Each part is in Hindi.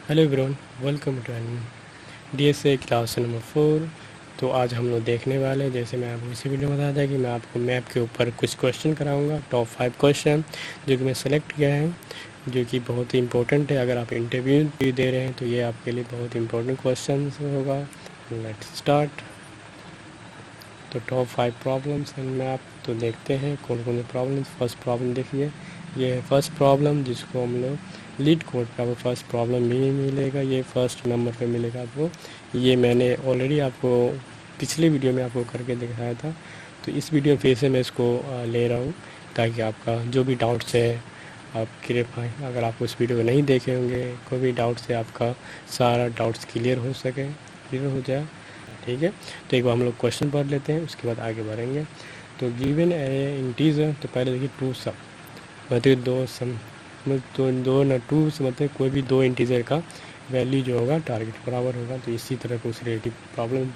Hello everyone, welcome to DSA class number 4। तो आज हम लोग देखने वाले हैं, जैसे मैं आपको इसी वीडियो में बताया था कि मैं आपको मैप के ऊपर कुछ क्वेश्चन कराऊंगा, टॉप 5 क्वेश्चन जो कि मैं सेलेक्ट किया है, जो कि बहुत ही इंपॉर्टेंट है। अगर आप इंटरव्यू भी दे रहे हैं तो ये आपके लिए बहुत इंपॉर्टेंट क्वेश्चन होगा। Let's start. तो टॉप 5 प्रॉब्लम्स इन मैप, तो देखते हैं कौन कौन से प्रॉब्लम्स। फर्स्ट प्रॉब्लम देखिए, ये है फर्स्ट प्रॉब्लम, जिसको हम लोग लीड कोड पे आपको फर्स्ट प्रॉब्लम भी मिलेगा, ये फर्स्ट नंबर पे मिलेगा आपको। ये मैंने ऑलरेडी आपको पिछले वीडियो में आपको करके दिखाया था, तो इस वीडियो में फिर से मैं इसको ले रहा हूँ ताकि आपका जो भी डाउट्स है आप क्लियर पाएँ। अगर आप उस वीडियो को नहीं देखे होंगे, कोई भी डाउट से आपका सारा डाउट्स क्लियर हो सके, क्लियर हो जाए, ठीक है। तो एक बार हम लोग क्वेश्चन पढ़ लेते हैं, उसके बाद आगे बढ़ेंगे। तो गिवन ए इंटीजर, तो पहले देखिए टू सम, मतलब दो सम, तो दो ना टू से मतलब कोई भी दो इंटीजर का वैल्यू जो होगा टारगेट बराबर होगा। तो इसी तरह कुछ रिलेटिव प्रॉब्लम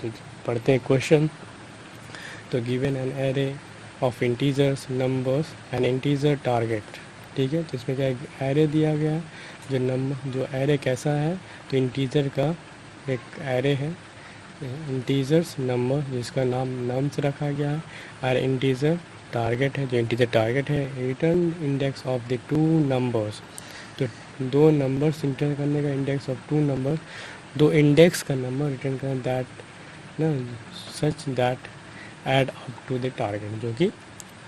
पढ़ते हैं क्वेश्चन। तो given an array of integers numbers N integer target, ठीक है। तो इसमें क्या एरे दिया गया है, जो एरे कैसा है, तो इंटीजर का एक एरे है, इंटीजर्स नंबर जिसका नाम से रखा गया है, और इंटीजर टारगेट है, जो इंटीजर टारगेट है, return index of the two numbers. तो दो नंबर्स रिटर्न करने का इंडेक्स ऑफ टू नंबर्स, दो इंडेक्स का नंबर रिटर्न करना, दैट ना such that add up to the target, जो कि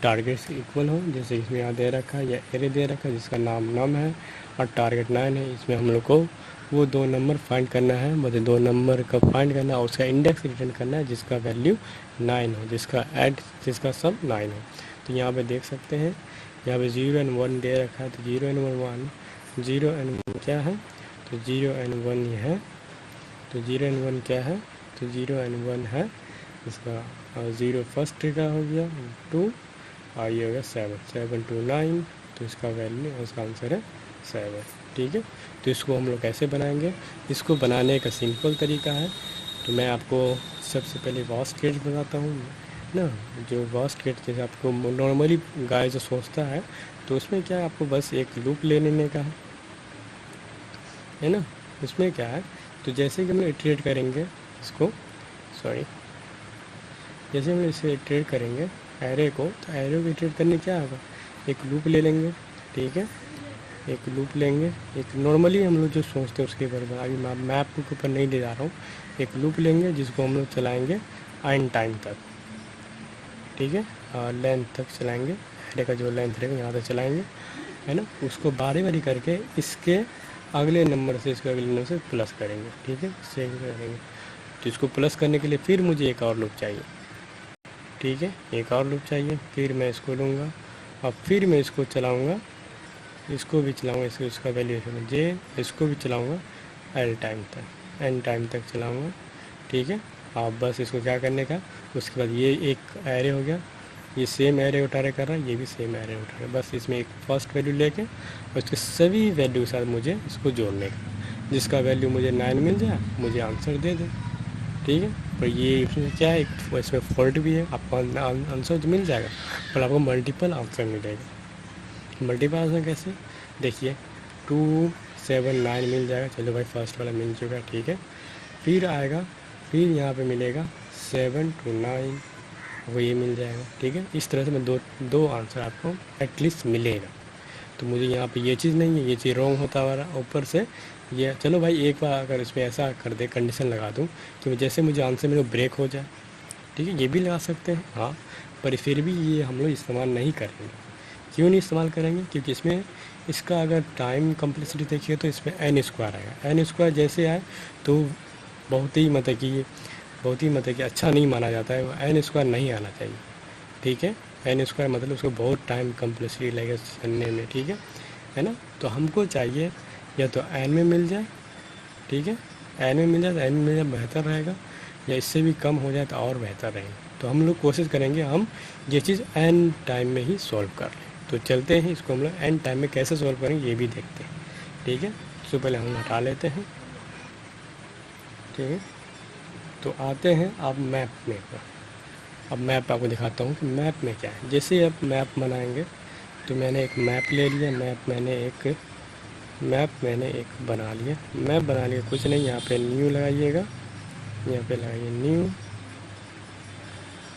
टारगेट से इक्वल हो। जैसे इसमें यहाँ दे रखा है, या एरे दे रखा है जिसका नाम नम है और टारगेट 9 है। इसमें हम लोग को वो दो नंबर फाइंड करना है, मतलब दो नंबर का फाइंड करना है और उसका इंडेक्स रिटर्न करना है जिसका वैल्यू 9 हो, जिसका सब 9 हो। तो यहाँ पे देख सकते हैं, यहाँ पे 0 एंड 1 दे रखा है। तो 0 एंड 1 0 एंड 1 क्या है, तो 0 एंड 1 ये है। तो 0 एंड 1 क्या है, तो 0 एंड 1 है इसका 0 फर्स्ट का हो गया, 2 और ये हो गया 7 to 9। तो इसका वैल्यू, इसका आंसर है 7, ठीक है। तो इसको हम लोग कैसे बनाएंगे, इसको बनाने का सिंपल तरीका है। तो मैं आपको सबसे पहले वॉस्ट केस बताता हूँ ना। जो वॉस्ट केस जैसे आपको नॉर्मली गाय जो सोचता है, तो उसमें क्या है, आपको बस एक लूप ले लेने का है ना। इसमें क्या है, तो जैसे कि हम लोग इटरेट करेंगे इसको, सॉरी, जैसे हम इसे इटरेट करेंगे एरे को, तो एरे को इटरेट करने क्या होगा, एक लूप ले लेंगे, ठीक है। एक लूप लेंगे, एक नॉर्मली हम लोग जो सोचते हैं उसके ऊपर, अभी मैं मैप के ऊपर नहीं ले जा रहा हूँ। एक लूप लेंगे जिसको हम लोग चलाएँगे एन टाइम तक, ठीक है, लेंथ तक चलाएँगे, एरे का जो लेंथ रहेगा यहाँ तक चलाएँगे, है ना। उसको बारी बारी करके इसके अगले नंबर से इसके अगले नंबर से प्लस करेंगे, ठीक है, इससे करेंगे। तो इसको प्लस करने के लिए फिर मुझे एक और लूप चाहिए, ठीक है, एक और लूप चाहिए। फिर मैं इसको लूँगा और फिर मैं इसको चलाऊँगा, इसको भी चलाऊँगा, इसका वैल्यू जे, इसको भी चलाऊँगा एन टाइम तक चलाऊँगा, ठीक है। आप बस इसको क्या करने का, उसके बाद ये एक एरे हो गया, ये सेम एरे उठा रहे कर रहा है, ये भी सेम एरे उठा रहा है। बस इसमें एक फर्स्ट वैल्यू लेके और इसके सभी वैल्यू के साथ मुझे इसको जोड़ने का, जिसका वैल्यू मुझे 9 मिल जाए, मुझे आंसर दे दे, ठीक है। पर ये इसमें क्या है, इसमें फॉल्ट भी है, आपको आंसर तो मिल जाएगा पर आपको मल्टीपल आंसर मिलेगा। मल्टीपल आंसर कैसे, देखिए 2 7 9 मिल जाएगा, चलो भाई फर्स्ट वाला मिल चुका है, ठीक है। फिर आएगा, फिर यहाँ पे मिलेगा 7 to 9, वो ये मिल जाएगा, ठीक है। इस तरह से मैं दो आंसर आपको एटलीस्ट मिलेगा। तो मुझे यहाँ पे ये चीज़ नहीं है, ये चीज़ रॉन्ग होता हुआ रहा ऊपर से ये। चलो भाई एक बार अगर इसमें ऐसा कर दे, कंडीशन लगा दूँ कि जैसे मुझे आंसर मेरे ब्रेक हो जाए, ठीक है, ये भी लगा सकते हैं हाँ। पर फिर भी ये हम लोग इस्तेमाल नहीं करेंगे। क्यों नहीं इस्तेमाल करेंगे, क्योंकि इसमें इसका अगर टाइम कम्प्लेक्सिटी देखिए तो इसमें एन स्क्वायर आएगा। एन स्क्वायर जैसे आए तो बहुत ही मतलब कि अच्छा नहीं माना जाता है, एन स्क्वायर नहीं आना चाहिए, ठीक है। एन स्क्वायर मतलब उसको बहुत टाइम कम्प्लेक्सिटी लगेगा चलने में, ठीक है ना। तो हमको चाहिए या तो एन में मिल जाए, ठीक है, एन में मिल जाए तो एन में मिल जाए बेहतर रहेगा, या इससे भी कम हो जाए तो और बेहतर रहेगा। तो हम लोग कोशिश करेंगे हम ये चीज़ एन टाइम में ही सॉल्व कर लें। तो चलते हैं, इसको हम लोग एन टाइम में कैसे सॉल्व करेंगे ये भी देखते हैं, ठीक है। उससे पहले हम हटा लेते हैं, ठीक है। तो आते हैं आप मैप में। अब मैप आपको दिखाता हूँ कि मैप में क्या है। जैसे आप मैप बनाएंगे, तो मैंने एक मैप ले लिया, मैप मैंने एक मैप मैंने एक बना लिया, मैप बना लिया, कुछ नहीं, यहाँ पे न्यू लगाइएगा, यहाँ पे लगाइए न्यू।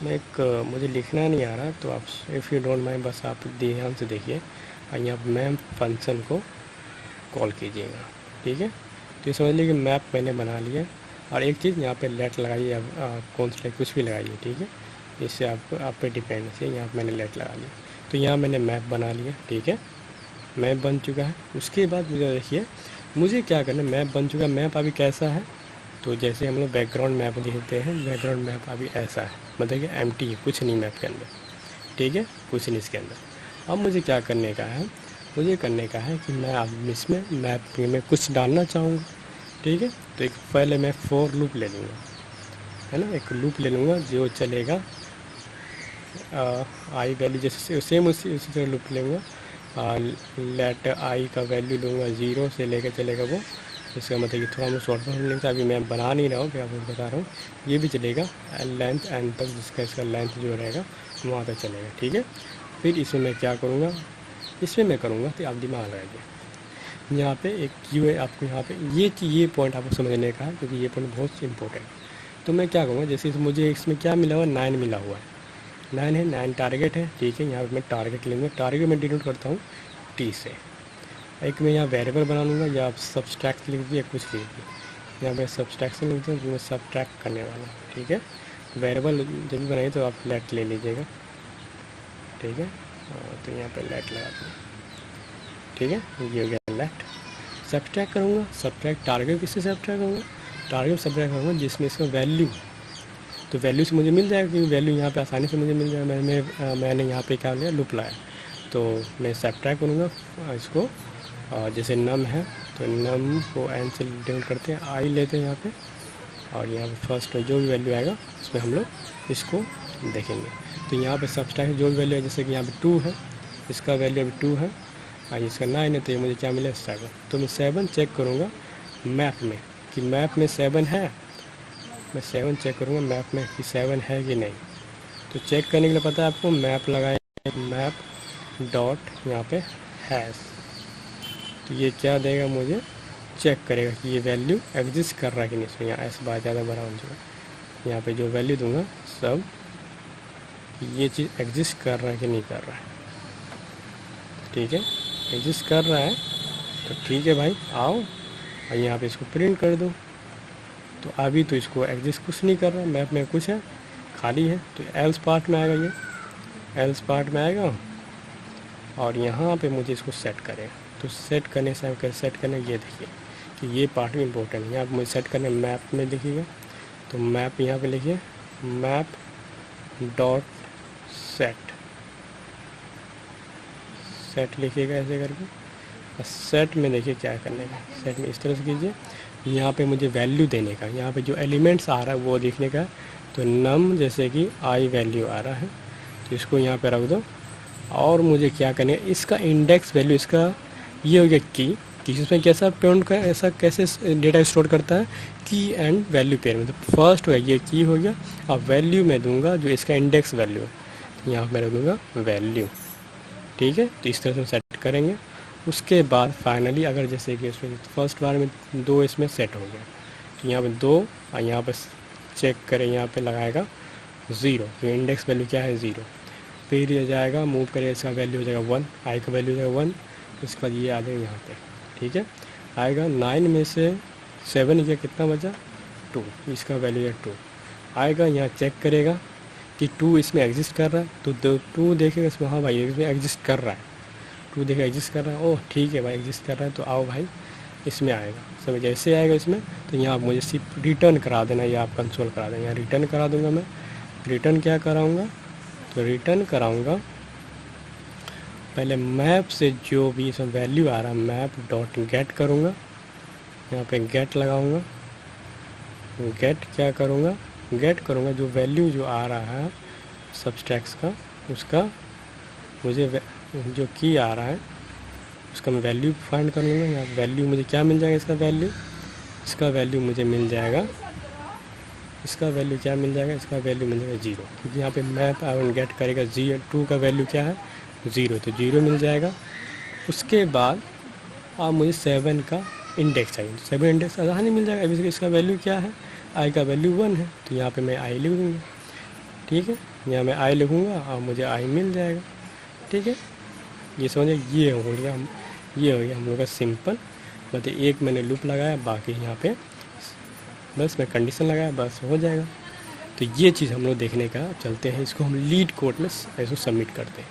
मैं एक मुझे लिखना नहीं आ रहा, तो आप इफ़ यू डोंट माइंड बस आप ध्यान से देखिए और यहाँ मैप फंक्शन को कॉल कीजिएगा, ठीक है। तो ये समझ लीजिए कि मैप मैंने बना लिया। और एक चीज़ यहाँ पे लेट लगाइए, अब कौन सा कुछ भी लगाइए, ठीक है, इससे आपको आप पे डिपेंड है। यहाँ पे मैंने लेट लगा लिया, तो यहाँ मैंने मैप बना लिया, ठीक है, मैप बन चुका है। उसके बाद मुझे देखिए मुझे क्या करना है, मैप बन चुका है। मैप अभी कैसा है, तो जैसे हम लोग बैकग्राउंड मैप लिखते हैं, बैकग्राउंड मैप अभी ऐसा है, मतलब कि एम्प्टी है, कुछ नहीं मैप के अंदर, ठीक है, कुछ नहीं इसके अंदर। अब मुझे क्या करने का है, मुझे करने का है कि मैं अब इसमें मैप में कुछ डालना चाहूँगा, ठीक है। तो एक पहले मैं फॉर लूप ले लूँगा, है ना, एक लूप ले लूँगा जो चलेगा आई वैल्यू जैसे सेम उसी तरह लूप लूँगा। लेट आई का वैल्यू लूँगा 0 से लेकर चलेगा वो, इसका मतलब कि थोड़ा मैं शॉर्ट फॉर्म लिखता अभी मैं बना नहीं रहा हूँ, क्या आपको बता रहा हूँ। ये भी चलेगा लेंथ एंड तक, जिसका इसका लेंथ जो रहेगा वहाँ तक चलेगा, ठीक है। फिर इसमें मैं क्या करूँगा, इसमें मैं करूँगा तो आप दिमाग लगाइए, यहाँ पे एक क्यू है आपको, यहाँ पे ये पॉइंट आपको समझने का है, क्योंकि ये पॉइंट बहुत इंपॉर्टेंट है। तो मैं क्या करूँगा, जैसे मुझे इसमें क्या मिला हुआ, 9 मिला हुआ है, 9 है, 9 टारगेट है, ठीक है। यहाँ पे मैं टारगेट लूँगा, टारगेट मैं डिनोट करता हूँ टी से। एक मैं यहाँ वेरिएबल बना लूँगा, या आप सब्सट्रैक्ट लिख दीजिए, कुछ लिख दीजिए, यहाँ पे सब्सट्रैक्शन लिख दूँ, मैं सब्सट्रैक्ट करने वाला हूँ, ठीक है। वेरिएबल जब भी बनाइए तो आप लेट ले लीजिएगा, ठीक है। तो यहाँ पे लेट लगा दूँ, ठीक है, ये हो गया लेट। सब्सट्रैक्ट करूँगा, सब्सट्रैक्ट टारगेट किससे सब्सट्रैक्ट करूँगा, टारगेट सब्सट्रैक्ट करूँगा जिसमें इसका वैल्यू, तो वैल्यू से मुझे मिल जाएगा, क्योंकि वैल्यू यहाँ पे आसानी से मुझे मिल जाएगा। मैंने यहाँ पे क्या लिया, लूप लाया, तो मैं सब्ट्रैक्ट करूँगा इसको, जैसे नम है तो नम को एन से डिनोट करते हैं, आई लेते हैं यहाँ पे, और यहाँ पे फर्स्ट जो भी वैल्यू आएगा उसमें हम लोग इसको देखेंगे। तो यहाँ पे सब्ट्रैक्ट जो भी वैल्यू है, जैसे कि यहाँ पे 2 है, इसका वैल्यू अभी 2 है, और इसका 9 है, तो ये मुझे क्या मिला 7। तो मैं 7 चेक करूँगा मैप में कि मैप में 7 है, मैं 7 चेक करूँगा मैप में कि 7 है कि नहीं। तो चेक करने के लिए पता है आपको, मैप लगाए, मैप डॉट यहाँ पे हैश, तो ये क्या देगा, मुझे चेक करेगा कि ये वैल्यू एग्जिस्ट कर रहा है कि नहीं। इसमें यहाँ ऐसे बात ज़्यादा बड़ा हो जाएगा, यहाँ पे जो वैल्यू दूंगा सब ये चीज़ एग्जिस्ट कर रहा है कि नहीं कर रहा है, ठीक है। एग्जिस्ट कर रहा है तो ठीक है भाई, आओ और यहाँ पे इसको प्रिंट कर दो। तो अभी तो इसको एग्जिस्ट कुछ नहीं कर रहा, मैप में कुछ है, खाली है, तो एल्स पार्ट में आएगा, ये एल्स पार्ट में आएगा, और यहाँ पे मुझे इसको सेट करेगा। तो सेट करने से सेट करने ये देखिए कि ये पार्ट भी इम्पोर्टेंट है। यहाँ पे मुझे सेट करने मैप में देखिएगा, तो मैप यहाँ पे लिखिए मैप डॉट सेट, सेट लिखिएगा ऐसे करके। और सेट में देखिए क्या करने का, सेट में इस तरह से कीजिए, यहाँ पे मुझे वैल्यू देने का, यहाँ पे जो एलिमेंट्स आ रहा है वो देखने का। तो नम जैसे कि आई वैल्यू आ रहा है, तो इसको यहाँ पे रख दो। और मुझे क्या करना है, इसका इंडेक्स वैल्यू, इसका ये हो गया की इसमें कैसा पेमेंट का, ऐसा कैसे डेटा स्टोर करता है, की एंड वैल्यू पेयर में। तो फर्स्ट है ये की हो गया, और वैल्यू मैं दूंगा जो इसका इंडेक्स वैल्यू है, यहाँ मैं रख दूँगा वैल्यू, ठीक है। तो इस तरह से सेट करेंगे। उसके बाद फाइनली अगर जैसे कि इसमें फर्स्ट बार में 2 इसमें सेट हो गया, तो यहाँ पे 2, और यहाँ पे चेक करें, यहाँ पे लगाएगा 0, तो इंडेक्स वैल्यू क्या है 0। फिर ये जाएगा मूव करें, इसका वैल्यू हो जाएगा 1, आई का वैल्यू हो जाएगा 1, उसके बाद ये आ जाएगा यहाँ पे, ठीक है। आएगा 9 में से 7 ये कितना बचा 2, इसका वैल्यू है 2 आएगा। यहाँ चेक करेगा कि 2 इसमें एग्जिस्ट कर रहा है, तो 2 देखेगा इसमें, हाँ भाई इसमें एग्जिस्ट कर रहा है, 2 देखेगा एग्जिस्ट कर रहा है, ओह ठीक है भाई एग्जिस्ट कर रहा है, तो आओ भाई इसमें आएगा। सब जैसे आएगा इसमें, तो यहाँ मुझे सिर्फ रिटर्न करा देना, या आप कंसोल करा देना। यहाँ रिटर्न करा दूँगा मैं, रिटर्न क्या कराऊँगा, तो रिटर्न कराऊँगा पहले मैप से जो भी इसमें वैल्यू आ रहा है, मैप डॉट गेट करूँगा, यहाँ पे गेट लगाऊँगा। गेट क्या करूँगा, गेट करूँगा जो वैल्यू जो आ रहा है सब्सट्रैक्ट्स का, उसका मुझे जो की आ रहा है उसका मैं वैल्यू फाइंड कर लूँगा। यहाँ वैल्यू मुझे क्या मिल जाएगा, इसका वैल्यू, इसका वैल्यू मुझे मिल जाएगा, इसका वैल्यू क्या मिल जाएगा, इसका वैल्यू मिल जाएगा 0, क्योंकि यहाँ पे मैप एंड गेट करेगा 2 का वैल्यू क्या है 0, तो 0 मिल जाएगा। उसके बाद और मुझे 7 का इंडेक्स चाहिए। 7 इंडेक्स आसानी मिल जाएगा। अभी इसका वैल्यू क्या है, आई का वैल्यू 1 है, तो यहाँ पे मैं आई लिख दूँगा। ठीक है, यहाँ मैं आई लिखूँगा और मुझे आई मिल जाएगा। ठीक है, ये समझिए, ये हो गया हम लोग का सिंपल। मतलब एक मैंने लूप लगाया, बाकी यहाँ पे बस मैं कंडीशन लगाया, बस हो जाएगा। तो ये चीज़ हम लोग देखने का। चलते हैं, इसको हम लीड कोड में ऐसे सबमिट करते हैं।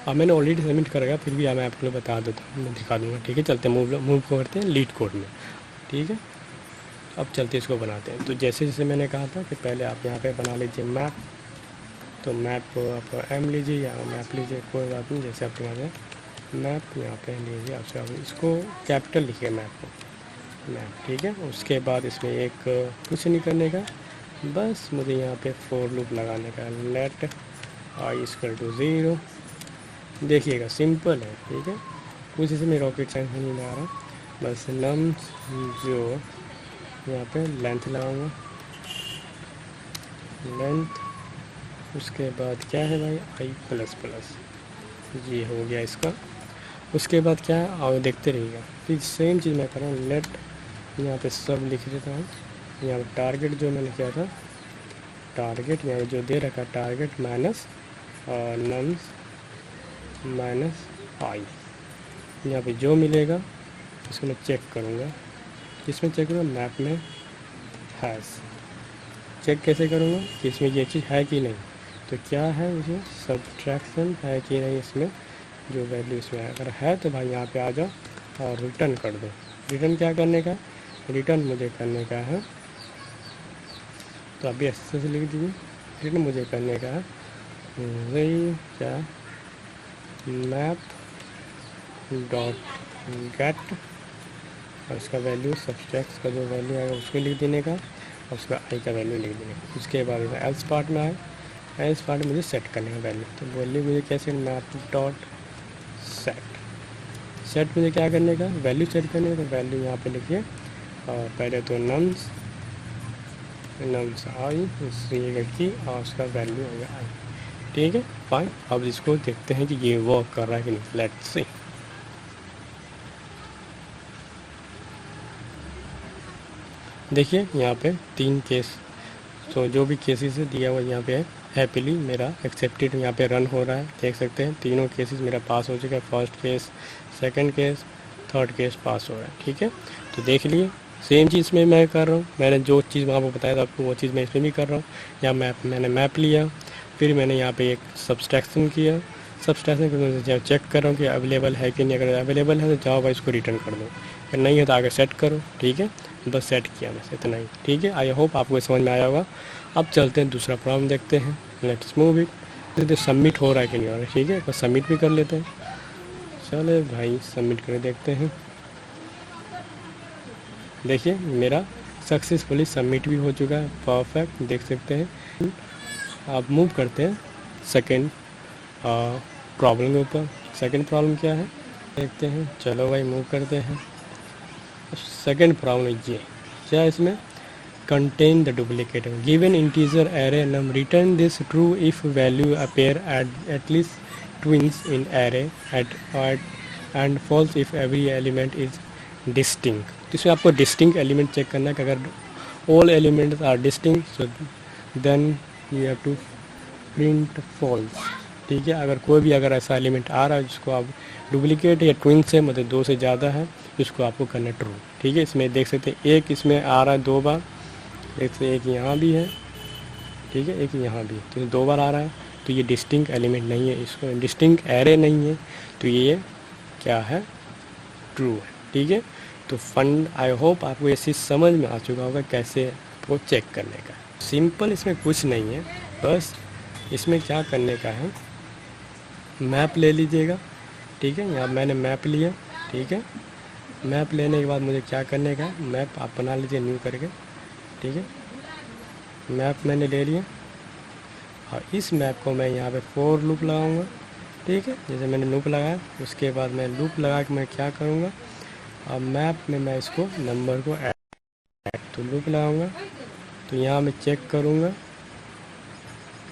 अब मैंने ऑलरेडी सबमिट करेगा, फिर भी मैं आपको बता देता हूँ, मैं दिखा दूँगा। ठीक है, चलते हैं, मूव करते हैं लीड कोड में। ठीक है, अब चलते इसको बनाते हैं। तो जैसे जैसे मैंने कहा था कि पहले आप यहाँ पे बना लीजिए मैप। तो मैप आप एम लीजिए या मैप लीजिए, कोई बात नहीं, जैसे आपके पास है मैप, यहाँ पे लीजिए। आपसे आप इसको कैपिटल लिखिए मैप को, मैप। ठीक है, उसके बाद इसमें एक कुछ नहीं करने का, बस मुझे यहाँ पे फॉर लूप लगाने का। Let i equal to 0। देखिएगा सिंपल है। ठीक है, कुछ इसमें रॉकेट साइंस नहीं आ रहा, बस नम जो यहाँ पे लेंथ लगाऊंगा, लेंथ। उसके बाद क्या है भाई, आई प्लस प्लस, ये हो गया इसका। उसके बाद क्या है, और देखते रहिएगा। फिर सेम चीज़ मैं कर रहा हूँ, लेट यहाँ पे सब लिख देता हूँ। यहाँ पे टारगेट जो मैंने किया था, टारगेट यहाँ जो दे रखा, टारगेट माइनस नम्स माइनस आई। यहाँ पे जो मिलेगा इसको मैं चेक करूँगा। किसमें चेक करूँगा, मैप में हैज़। चेक कैसे करूँगा कि इसमें ये चीज़ है कि नहीं। तो क्या है इसमें, सब्ट्रैक्शन है कि नहीं, इसमें जो वैल्यू इसमें अगर है तो भाई यहाँ पे आ जाओ और रिटर्न कर दो। रिटर्न क्या करने का, रिटर्न मुझे करने का है, तो अभी अच्छे से लिख दीजिए। रिटर्न मुझे करने का है वही क्या, मैप डॉट गेट, और उसका वैल्यू सब्सट्रैक्ट का जो वैल्यू आएगा उसको लिख देने का, और उसका आई का वैल्यू लिख देने का। उसके बाद एल्स पार्ट में आए, एल्स पार्ट मुझे सेट करने का वैल्यू। तो वैल्यू मुझे कैसे, मैप डॉट सेट। सेट मुझे क्या करने का, वैल्यू सेट करने का। तो वैल्यू यहाँ पे लिखिए, और पहले तो नम्स आई की, और उसका वैल्यू हो गया आई। ठीक है, फाइन। अब इसको देखते हैं कि ये वर्क कर रहा है कि नहीं। Let's see. देखिए यहाँ पे 3 केस, तो जो भी केसेस है दिया हुआ यहाँ पे है, हैप्पीली मेरा एक्सेप्टेड यहाँ पे रन हो रहा है। देख सकते हैं तीनों केसेस मेरा पास हो चुका है। First case, second case, third case pass हो रहा है। ठीक है, तो देख लिए सेम चीज़ में मैं कर रहा हूँ। मैंने जो चीज़ वहाँ पर बताया था आपको, वो चीज़ मैं इसमें भी कर रहा हूँ। यहाँ मैंने मैप लिया, फिर मैंने यहाँ पे एक सब्सट्रैक्शन किया। सब्सट्रैक्शन करके चेक कर रहा हूँ कि अवेलेबल है कि नहीं। अगर अवेलेबल है तो जाओ भाई इसको रिटर्न कर दो, अगर नहीं है तो आगे सेट करो। ठीक है, बस सेट किया बस इतना ही। ठीक है, आई होप आपको समझ में आया होगा। अब चलते हैं दूसरा प्रॉब्लम देखते हैं। Let's move it. सबमिट हो रहा है कि नहीं हो रहा है। ठीक है, बस सबमिट भी कर लेते हैं। चले भाई सबमिट कर देखते हैं। देखिए मेरा सक्सेसफुली सबमिट भी हो चुका है। परफेक्ट, देख सकते हैं। आप मूव करते हैं सेकेंड प्रॉब्लम के ऊपर। सेकेंड प्रॉब्लम क्या है देखते हैं। चलो भाई मूव करते हैं। सेकेंड प्रॉब्लम ये क्या है, इसमें contain the duplicate given integer array num, return this true if value appear at least twins in array and false if every element is distinct। तो इसमें आपको distinct element चेक करना है कि अगर all elements are distinct so then you have to print false। ठीक है, अगर कोई भी अगर ऐसा एलिमेंट आ रहा है जिसको आप डुप्लीकेट या ट्विंस है, मतलब 2 से ज़्यादा है, इसको आपको करना ट्रू। ठीक है, इसमें देख सकते हैं एक इसमें आ रहा है 2 बार, एक यहाँ भी है। ठीक है, एक यहाँ भी, तो 2 बार आ रहा है, तो ये डिस्टिंक्ट एलिमेंट नहीं है, इसको डिस्टिंक्ट एरे नहीं है, तो ये क्या है, ट्रू है। ठीक है, तो आई होप आपको ये चीज़ समझ में आ चुका होगा कैसे आपको चेक करने का। सिंपल, इसमें कुछ नहीं है, बस इसमें क्या करने का है, मैप ले लीजिएगा। ठीक है, यहाँ मैंने मैप लिया। ठीक है, मैप लेने के बाद मुझे क्या करने का, मैप आप बना लीजिए न्यू करके। ठीक है, मैप मैंने ले लिया और इस मैप को मैं यहाँ पे फॉर लूप लगाऊंगा। ठीक है, जैसे मैंने लूप लगाया, उसके बाद मैं लूप लगा के मैं क्या करूँगा, अब मैप में मैं इसको नंबर को ऐड, तो लूप लगाऊंगा। तो यहाँ मैं चेक करूँगा,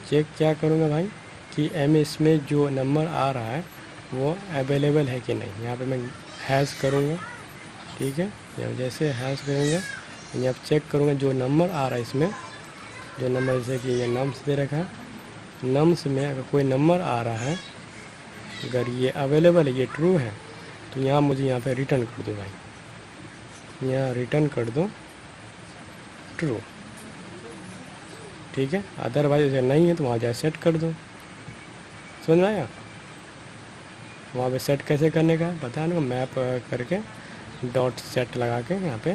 चेक क्या करूँगा भाई कि एम इसमें जो नंबर आ रहा है वो अवेलेबल है कि नहीं। यहाँ पे मैं हैश करूँगा, ठीक है। यहाँ जैसे हैश करूँगा यहाँ चेक करूँगा जो नंबर आ रहा है इसमें, जो नंबर जैसे कि ये नम्स दे रखा है, नम्स में अगर कोई नंबर आ रहा है, अगर ये अवेलेबल है, ये ट्रू है, तो यहाँ मुझे यहाँ पे रिटर्न कर दो भाई, यहाँ रिटर्न कर दो ट्रू, ठीक है। अदरवाइज अगर नहीं है तो वहाँ जाए सेट कर दो। समझ में आया? वहाँ पे सेट कैसे करने का है बता ना, मैप करके डॉट सेट लगा के यहाँ पे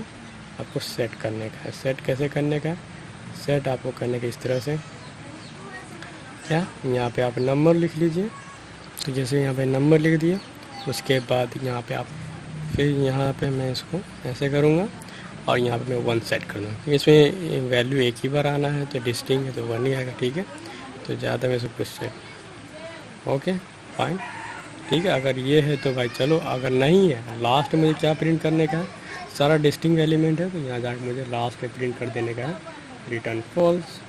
आपको सेट करने का है। सेट कैसे करने का है? सेट आपको करने का इस तरह से, क्या यहाँ पे आप नंबर लिख लीजिए, तो जैसे यहाँ पे नंबर लिख दिया, उसके बाद यहाँ पे आप फिर यहाँ पे मैं इसको ऐसे करूँगा और यहाँ पे मैं 1 सेट कर दूँगा। इसमें वैल्यू एक ही बार आना है तो डिस्टिंग है तो 1 ही आएगा, ठीक है। तो ज़्यादा में से कुछ सेट, ओके फाइन, ठीक है। अगर ये है तो भाई चलो, अगर नहीं है लास्ट में मुझे क्या प्रिंट करने का है, सारा डिस्टिंग एलिमेंट है तो यहाँ जाकर मुझे लास्ट में प्रिंट कर देने का है रिटर्न फॉल्स,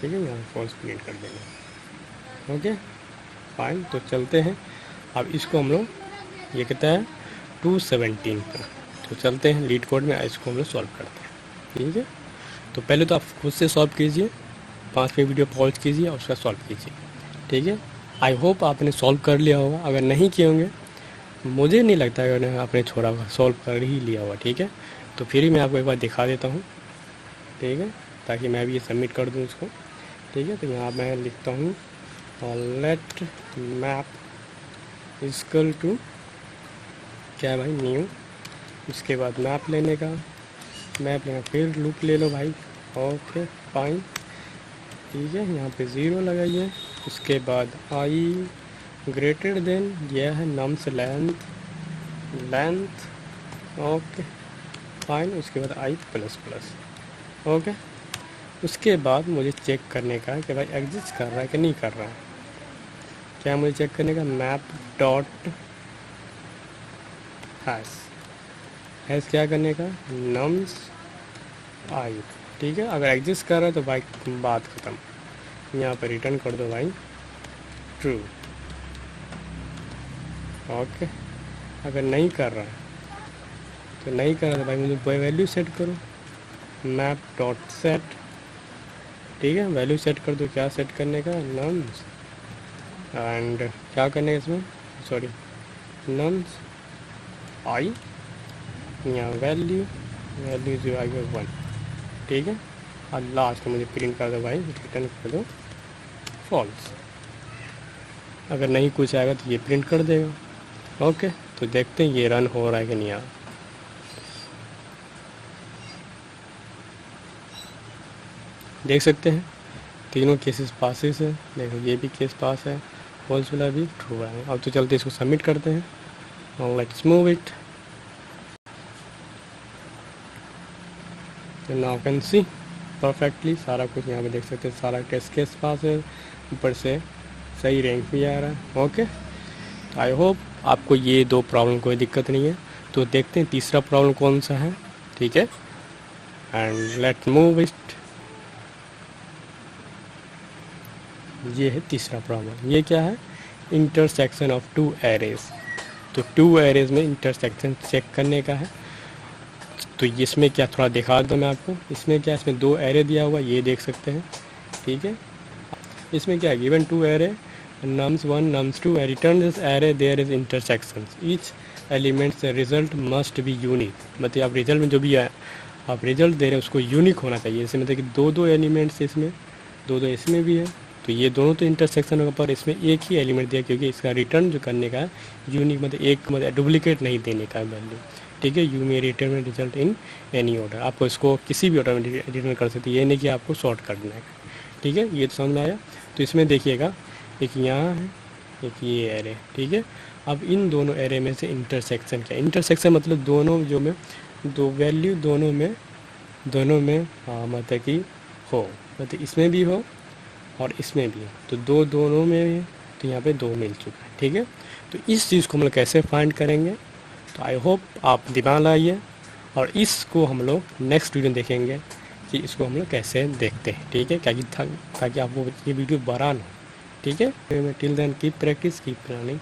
ठीक है। यहाँ फॉल्स प्रिंट कर देना, ओके फाइन। तो चलते हैं अब इसको हम लोग, ये कहता है 217 पर, तो चलते हैं लीड कोड में, इसको हम लोग सॉल्व करते हैं, ठीक है। तो पहले तो आप खुद से सॉल्व कीजिए, 5 मिनट वीडियो पॉज कीजिए और उसका सॉल्व कीजिए, ठीक है। आई होप आपने सॉल्व कर लिया होगा, अगर नहीं किए होंगे मुझे नहीं लगता है आपने छोड़ा होगा, सॉल्व कर ही लिया होगा, ठीक है। तो फिर ही मैं आपको एक बार दिखा देता हूँ, ठीक है, ताकि मैं भी ये सबमिट कर दूँ इसको, ठीक है। तो यहाँ मैं लिखता हूँ लेट मैप इक्वल टू क्या है भाई, न्यू, उसके बाद मैप लेने का, मैप लेना, फिर लूप ले लो भाई, ओके फाइन, ठीक है। यहाँ पे 0 लगाइए, उसके बाद आई ग्रेटर देन, यह है नम्स लेंथ, ओके फाइन, उसके बाद आई प्लस प्लस, ओके। उसके बाद मुझे चेक करने का है कि भाई एग्जिस्ट कर रहा है कि नहीं कर रहा है। क्या मुझे चेक करने का, मैप डॉट हैश क्या करने का, नम्स आई, ठीक है। अगर एग्जिस्ट कर रहा है तो भाई बात ख़त्म, यहाँ पर रिटर्न कर दो भाई ट्रू, ओके। अगर नहीं कर रहा है तो नहीं कर रहा है भाई मुझे वैल्यू सेट करो, मैप डॉट सेट, ठीक है। वैल्यू सेट कर दो, क्या सेट करने का, नम्स, एंड क्या करने का इसमें, सॉरी नम्स आई, यहाँ वैल्यू जो आएगा 1, ठीक है। और लास्ट मुझे प्रिंट कर दो भाई, रिटर्न कर दो फॉल्स। अगर नहीं कुछ आएगा तो ये प्रिंट कर देगा, ओके। तो देखते हैं ये रन हो रहा है कि नहीं। देख सकते हैं तीनों केसेस पासेस है, देखो ये भी केस पास है, फॉल्स वाला भी ट्रू है। अब तो चलते इसको सबमिट करते हैं, और let's move it, now can see perfectly सारा कुछ यहाँ पे देख सकते हैं, सारा टेस्ट केस पास है, ऊपर से सही रैंक भी आ रहा है, ओके। आई होप आपको ये 2 प्रॉब्लम कोई दिक्कत नहीं है। तो देखते हैं तीसरा प्रॉब्लम कौन सा है, ठीक है, एंड लेट मूव इट। ये है तीसरा प्रॉब्लम, ये क्या है, इंटरसेक्शन ऑफ 2 एरेज। तो 2 एरेज में इंटरसेक्शन चेक करने का है। तो इसमें क्या, थोड़ा दिखा दूँ मैं आपको, इसमें क्या, इसमें 2 एरे दिया हुआ, ये देख सकते हैं, ठीक है। इसमें क्या है, given 2 array nums 1 nums 2 return this array there is intersections each elements result must be unique। मतलब आप रिजल्ट में जो भी है आप रिजल्ट दे रहे हैं उसको यूनिक होना चाहिए। जैसे मतलब कि 2 एलिमेंट्स इसमें, 2 इसमें भी है, तो ये दोनों तो इंटरसेक्शन होगा, पर इसमें एक ही एलिमेंट दिया क्योंकि इसका रिटर्न जो करने का है यूनिक, मतलब एक मतलब डुप्लीकेट नहीं देने का वैल्यू, ठीक है। You may return result in any order, आपको इसको किसी भी ऑर्डर में रिटर्न कर सकते हैं, ये नहीं कि आपको शॉर्ट करना है, ठीक है। ये तो समझ में आया। तो इसमें देखिएगा एक यहाँ है, एक ये एरे, ठीक है। अब इन दोनों एरे में से इंटरसेक्शन क्या, इंटरसेक्शन मतलब दोनों जो में 2 वैल्यू दोनों में हाँ मतलब कि हो, मतलब इसमें भी हो और इसमें भी हो, तो दोनों में भी, तो यहाँ पे 2 मिल चुका है, ठीक है। तो इस चीज़ को हम लोग कैसे फाइंड करेंगे, तो आई होप आप दिमाग लाइए, और इसको हम लोग नेक्स्ट वीडियो देखेंगे कि इसको हम लोग कैसे देखते हैं, ठीक है, ताकि आपको ये वीडियो बड़ा ना, ठीक है। Till then keep practice keep learning.